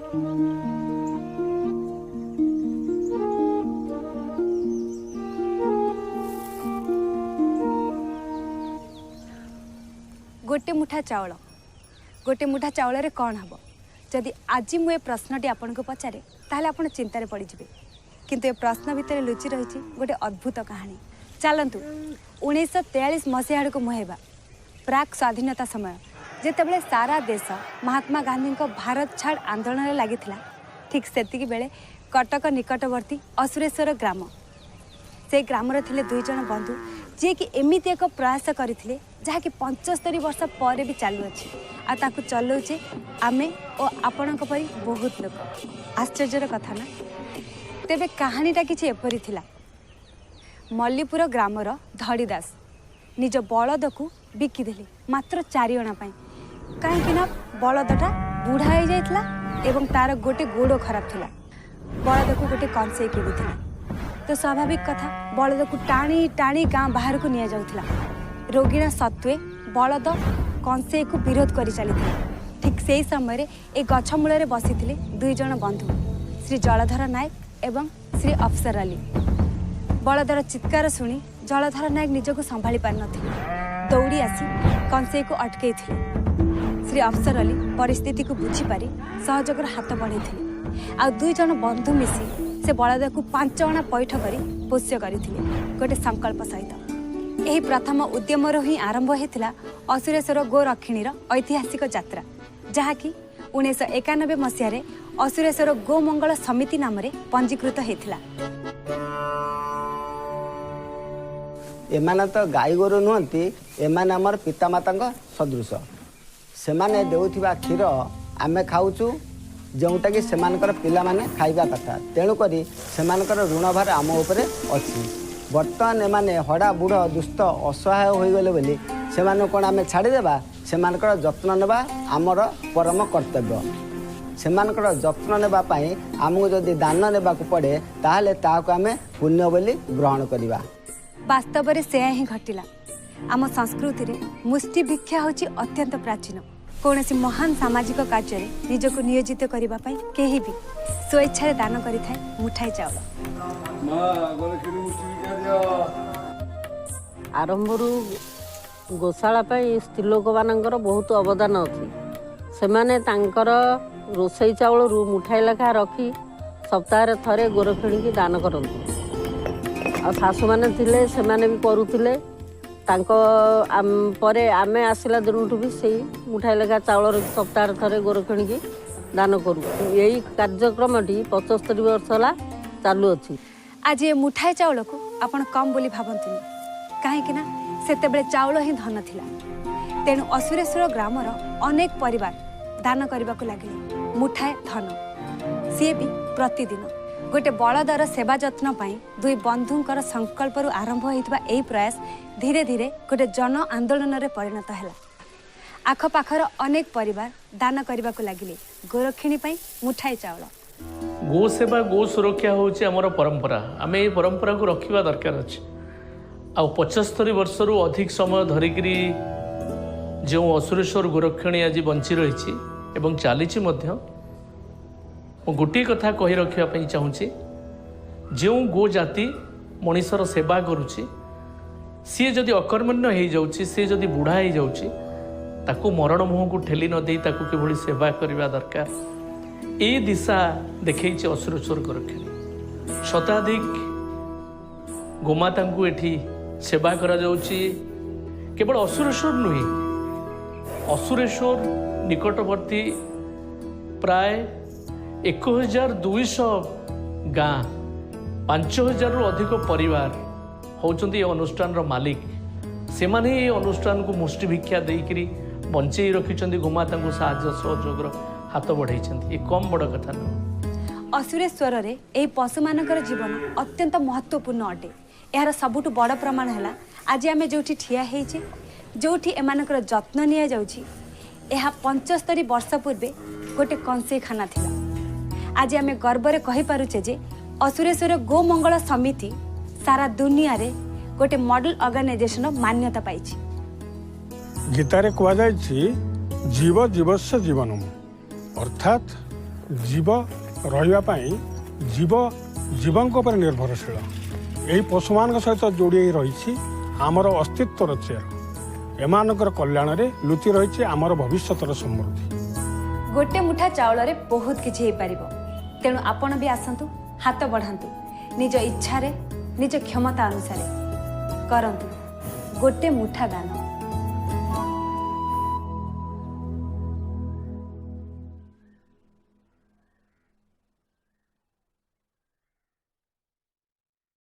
गोटे मुठा चाउल रे कौन हम जदि आज मुझे प्रश्नटी आपन को पचारे ताहले आपण चिंतार पड़े किंतु ए प्रश्न भितर लुचि रही गोटे अद्भुत कहानी। चलतु 1943 मसीहा को मुहेबा प्राक स्वाधीनता समय जितेबाला सारा देश महात्मा गांधी को भारत छाड़ आंदोलन में लगी ठीक सेतिकी बेले कटक निकटवर्ती असुरेश्वर ग्राम से ग्राम थिले दुई जन बंधु जी कि एमती एक प्रयास करते जहाँकि 75 वर्ष पर भी चालू अच्छी आकु चलाऊे आमे और आपण परी बहुत लोग। आश्चर्यर कथा ना। तेबे कहानीटा किछि एपरी थिला। मल्लीपुर ग्रामर धड़ीदास निज बलद को बिकिदेले मात्र 4 अणा पाई कहीं बलदटा बुढ़ा हो जाइतला एवं तार गोटे गोड़ खराब थिला। बलद को गोटे कंसे किनिथिला तो स्वाभाविक कथा बलद को टाणी टाणी गाँ बाहर को निया जाउथिला। रोगिणा सत्वे बलद कंसे को विरोध कर चली ठीक से समय ए गछ मूल बसी दुई जन बंधु श्री जलधर नायक एवं श्री अफसर अली। बलदर चित्कार शुणी जलधर नायक निजको संभाली पार नथिले दौड़ी आसी कंसे को अटकई श्री अफसर अली परिस्थिति को बुझीपारी सहयोगर हाथ बढ़ाई आ दुई जन बंधु मिसी से बलद को 5 अणा पैठ कर पोष्य करथिले गोटे संकल्प सहित। यही प्रथम उद्यम ही आरंभ होता असुरेश्वर गोरक्षिणी ऐतिहासिक यात्रा जहाँकि 1991 मसीह असुरेश्वर गो मंगल समिति नाम पंजीकृत होता। एमाने तो गाई गोरु नुहंती एमाने हमर पितामाता सदृश से माने देउथिबा क्षीर आमे खाउचु जोटा कि सेमानकर पिला माने खाइबा कथा तेणुक सेमानकर ऋण भार आम उपरे अच्छी। बर्तमान एमाने हड़ा बुढ़ दुष्ट असहाय होगले बोली से कौन आम छाड़देबा सेमानकर जत्न नेबा आमर परम कर्तव्य। सेमानकर जत्न नेबा पई आमको जदि दान नेबाकू पड़े ताहले ताहाको आमे पुण्य बोली ग्रहण करिबा। वास्तव में से ही घटिला। आम संस्कृति रे मुष्टि भिक्षा होची अत्यंत प्राचीन। कौन सी महान सामाजिक कार्य निजको नियोजित करने कहीं भी स्वेच्छा दान करें मुठाई चाउल। आरंभ गोशाला स्त्री लोक मानकर बहुत अवदान अच्छी से रोसई चाउल मुठाई लेखा रखी सप्ताह थरे गोरखिणी की दान करते आ शाशु मैंने से भी करुले परे आमे आसला दिन भी से मुठाई लेखा चाउल सप्ताह थरे गोरखिणी की दान करूँ। यही कार्यक्रम 75 वर्ष है चालू अच्छी। आज ये मुठाई चाउल को आपण कम बोली भावतुनि कहीं सेतेबेले चाउल ही धन थिला तेणु असुरेश्वर ग्रामर अनेक परिवार दान करने को लगे मुठाए धन सी भी प्रतिदिन गोटे बलदर सेवा जत्न दुई बंधुंकर संकल्प आरंभ होता यही प्रयास धीरे धीरे गोटे जन आंदोलन में परिणत है। आखपाखर अनेक परिवार दान करने को लगे गोरक्षिणी मुठाई चाउल। गो सेवा गो सुरक्षा हूँ आमर परंपरा आम ये परंपरा को रखा दरकार अच्छे। आ 75 वर्ष अधिक समय धरिक जो असुरेश्वर गोरक्षिणी आज बंची रही एवं चली गोटे कथा कही रखापी चाहूँगी जो गो जाति मनीषर सेवा करुच्ची सी जदि अकर्मण्य हो जाऊँगी सी जदि बुढ़ा हो जाऊँगी ताकू मरण मुह को ठेली न दे ताकू किभली सेवा करवा दरकार ए दिशा देखी असुरेश्वर गोरक्षिणी। शताधिक गोमाता को एठी सेवा करा जाउची। केवल असुरेश्वर नुहे असुरेश्वर निकटवर्ती प्राय 1200 गाँ 5000 रु अधिक परिवार होउचंती अनुष्ठान रो मालिक से माने ये अनुष्ठान को मुष्टि भिक्षा देकरी बंचई रखिचंती गोमाता को साहाय्य सहयोग हाथ बढ़ाई ये कम बड़ कथा न। असुरेश्वर रे एही पशु मानकर जीवन अत्यंत महत्वपूर्ण अटे। यार सबुठु बड़ प्रमाण है आज आम जो ठिया होइछे जोठी एमानकर जत्न निया जाउछि एहा 75 वर्ष पूर्वे गोटे कंसे खाना थिला। आज आम गर्व में कहि पारुछे जे असुरेश्वर गो मंगल समिति सारा दुनिया रे गोटे मॉडल ऑर्गेनाइजेशन मान्यता पाइछि। गीतारे कह जाइछि जीव जीवस्य जीवनम अर्थात जीव रहिबा पई जीव जीवଙ୍କ ଉପରେ ନିର୍ଭରଶୀଳ। ଏହି ପଶୁମାନଙ୍କ ସହିତ ଯୋଡ଼ି ରହିଛି ଆମର ଅସ୍ତିତ୍ୱର ଚେର। ଏମାନଙ୍କର କଲ୍ୟାଣରେ ଲୁଚି ରହିଛି ଆମର ଭବିଷ୍ୟତର ସମୃଦ୍ଧି। गोटे मुठा चाउल बहुत किसी हो पार तेणु आपण भी आसतु हाथ बढ़ातु निज इच्छा निज क्षमता अनुसार करंतु गोटे मुठा दान।